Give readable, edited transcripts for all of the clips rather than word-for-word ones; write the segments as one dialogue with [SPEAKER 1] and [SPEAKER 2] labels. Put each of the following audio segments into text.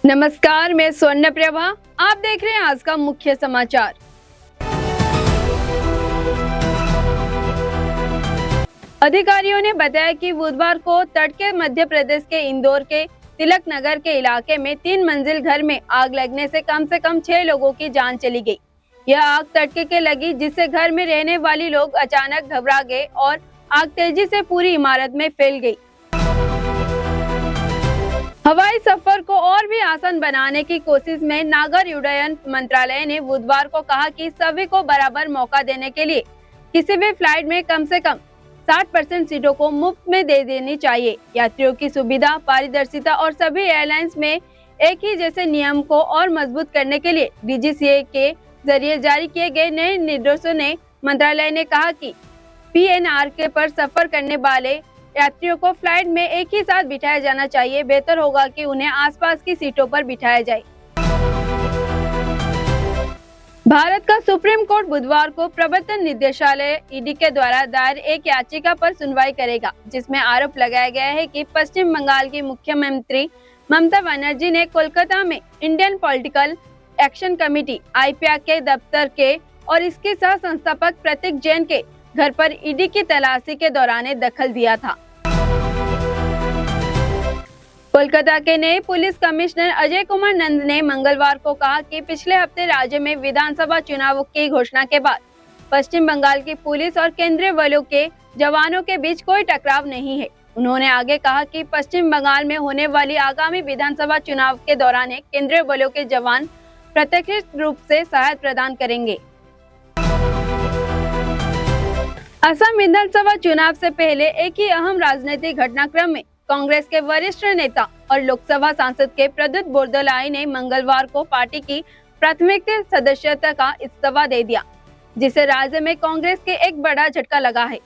[SPEAKER 1] नमस्कार, मैं स्वर्ण प्रभा। आप देख रहे हैं आज का मुख्य समाचार। अधिकारियों ने बताया कि बुधवार को तड़के मध्य प्रदेश के इंदौर के तिलक नगर के इलाके में 3 मंजिल घर में आग लगने से कम 6 लोगों की जान चली गई। यह आग तड़के के लगी, जिससे घर में रहने वाले लोग अचानक घबरा गए और आग तेजी से पूरी इमारत में फैल गई। हवाई सफर को और भी आसान बनाने की कोशिश में नागर उड्डयन मंत्रालय ने बुधवार को कहा कि सभी को बराबर मौका देने के लिए किसी भी फ्लाइट में कम से कम 60% सीटों को मुफ्त में दे देनी चाहिए। यात्रियों की सुविधा, पारदर्शिता और सभी एयरलाइंस में एक ही जैसे नियम को और मजबूत करने के लिए DGCA के जरिए जारी किए गए नए निर्देशों ने मंत्रालय ने कहा कि PNR पर सफर करने वाले यात्रियों को फ्लाइट में एक ही साथ बिठाया जाना चाहिए। बेहतर होगा कि उन्हें आसपास की सीटों पर बिठाया जाए। भारत का सुप्रीम कोर्ट बुधवार को प्रवर्तन निदेशालय ED के द्वारा दायर एक याचिका पर सुनवाई करेगा, जिसमें आरोप लगाया गया है कि पश्चिम बंगाल की मुख्यमंत्री ममता बनर्जी ने कोलकाता में Indian political action committee IPA के दफ्तर के और इसके सह संस्थापक प्रतीक जैन के घर पर ED की तलाशी के दौरान दखल दिया था। कोलकाता के नए पुलिस कमिश्नर अजय कुमार नंद ने मंगलवार को कहा कि पिछले हफ्ते राज्य में विधानसभा चुनाव की घोषणा के बाद पश्चिम बंगाल की पुलिस और केंद्रीय बलों के जवानों के बीच कोई टकराव नहीं है। उन्होंने आगे कहा कि पश्चिम बंगाल में होने वाली आगामी विधानसभा चुनाव के दौरान केंद्रीय बलों के जवान प्रत्यक्ष रूप से सहायता प्रदान करेंगे। असम विधानसभा चुनाव से पहले एक ही अहम राजनीतिक घटनाक्रम में कांग्रेस के वरिष्ठ नेता और लोकसभा सांसद के प्रद्युत बोरदोलाई ने मंगलवार को पार्टी की प्राथमिक सदस्यता का इस्तीफा दे दिया, जिससे राज्य में कांग्रेस के एक बड़ा झटका लगा है।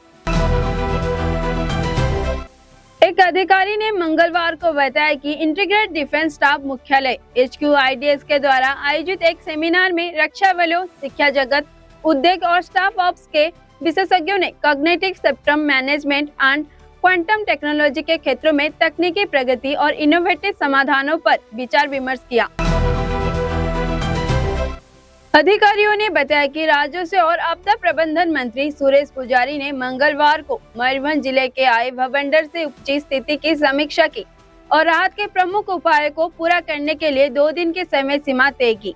[SPEAKER 1] एक अधिकारी ने मंगलवार को बताया कि इंटीग्रेटेड डिफेंस स्टाफ मुख्यालय HQIDS के द्वारा आयोजित एक सेमिनार में रक्षा बलों, शिक्षा जगत, उद्योग और स्टाफ ऑप्स के विशेषज्ञों ने cognitive system management and quantum technology के क्षेत्रों में तकनीकी प्रगति और इनोवेटिव समाधानों पर विचार विमर्श किया। अधिकारियों ने बताया कि राजस्व और आपदा प्रबंधन मंत्री सुरेश पुजारी ने मंगलवार को मयूरभंज जिले के आए भवंडर से उपजी स्थिति की समीक्षा की और राहत के प्रमुख उपायों को पूरा करने के लिए 2 दिन की समय सीमा तय की।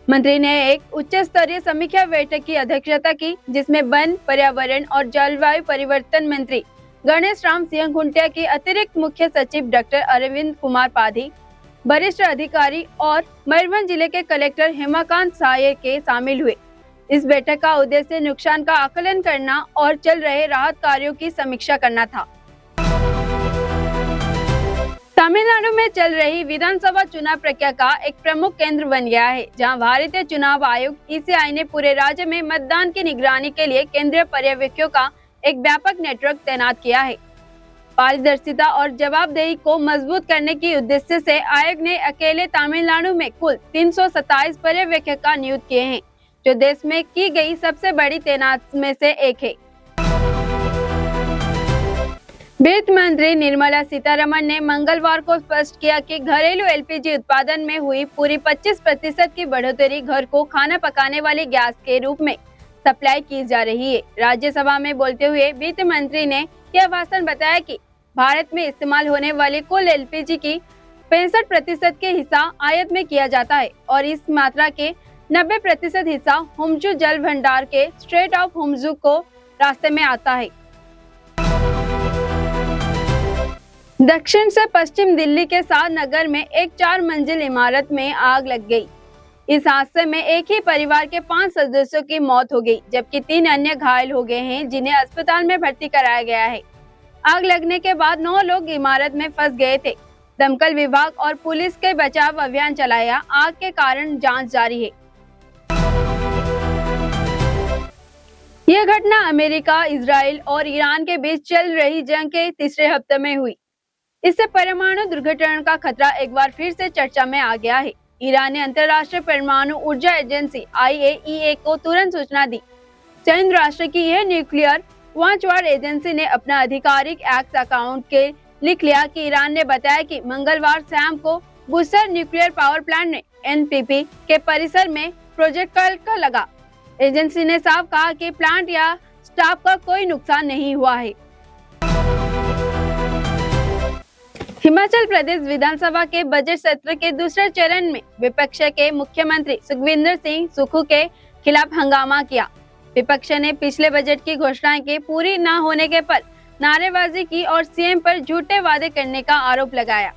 [SPEAKER 1] मंत्री ने एक उच्च स्तरीय समीक्षा बैठक की अध्यक्षता की, जिसमें वन, पर्यावरण और जलवायु परिवर्तन मंत्री गणेश राम सिंह खुंटिया की अतिरिक्त मुख्य सचिव डॉक्टर अरविंद कुमार पाधी, वरिष्ठ अधिकारी और मयूरभंज जिले के कलेक्टर हेमाकांत साये के शामिल हुए। इस बैठक का उद्देश्य नुकसान का आकलन करना और चल रहे राहत कार्यों की समीक्षा करना था। तमिलनाडु में चल रही विधानसभा चुनाव प्रक्रिया का एक प्रमुख केंद्र बन गया है, जहां भारतीय चुनाव आयोग ECI ने पूरे राज्य में मतदान की निगरानी के लिए केंद्रीय पर्यवेक्षकों का एक व्यापक नेटवर्क तैनात किया है। पारदर्शिता और जवाबदेही को मजबूत करने के उद्देश्य से आयोग ने अकेले तमिलनाडु में कुल 327 पर्यवेक्षक नियुक्त किए हैं, जो देश में की गई सबसे बड़ी तैनात में से एक है। वित्त मंत्री निर्मला सीतारमण ने मंगलवार को स्पष्ट किया कि घरेलू LPG उत्पादन में हुई पूरी 25% की बढ़ोतरी घर को खाना पकाने वाली गैस के रूप में सप्लाई की जा रही है। राज्यसभा में बोलते हुए वित्त मंत्री ने यह भाषण बताया कि भारत में इस्तेमाल होने वाली कुल LPG की 65% के हिस्सा आयात में किया जाता है और इस मात्रा के 90% हिस्सा होम्जू जल भंडार के स्ट्रेट ऑफ होम्जू को रास्ते में आता है। दक्षिण से पश्चिम दिल्ली के साथ नगर में एक 4 मंजिल इमारत में आग लग गई। इस हादसे में एक ही परिवार के 5 सदस्यों की मौत हो गई, जबकि 3 अन्य घायल हो गए हैं, जिन्हें अस्पताल में भर्ती कराया गया है। आग लगने के बाद 9 लोग इमारत में फंस गए थे। दमकल विभाग और पुलिस के बचाव अभियान चलाया। आग के कारण जांच जारी है। यह घटना अमेरिका, इजराइल और ईरान के बीच चल रही जंग के तीसरे हफ्ते में हुई। इससे परमाणु दुर्घटना का खतरा एक बार फिर से चर्चा में आ गया है। ईरान ने अंतर्राष्ट्रीय परमाणु ऊर्जा एजेंसी IAEA को तुरंत सूचना दी। संयुक्त राष्ट्र की यह न्यूक्लियर वॉचवार्ड एजेंसी ने अपना आधिकारिक एक्स अकाउंट के लिख लिया कि ईरान ने बताया कि मंगलवार शाम को बुसर न्यूक्लियर पावर प्लांट में एनपीपी के परिसर में प्रोजेक्ट का लगा। एजेंसी ने साफ कहा कि प्लांट या स्टाफ का कोई नुकसान नहीं हुआ है। हिमाचल प्रदेश विधानसभा के बजट सत्र के दूसरे चरण में विपक्ष के मुख्यमंत्री सुखविंदर सिंह सुक्खू के खिलाफ हंगामा किया। विपक्ष ने पिछले बजट की घोषणाएं के पूरी न होने के पर नारेबाजी की और सीएम पर झूठे वादे करने का आरोप लगाया।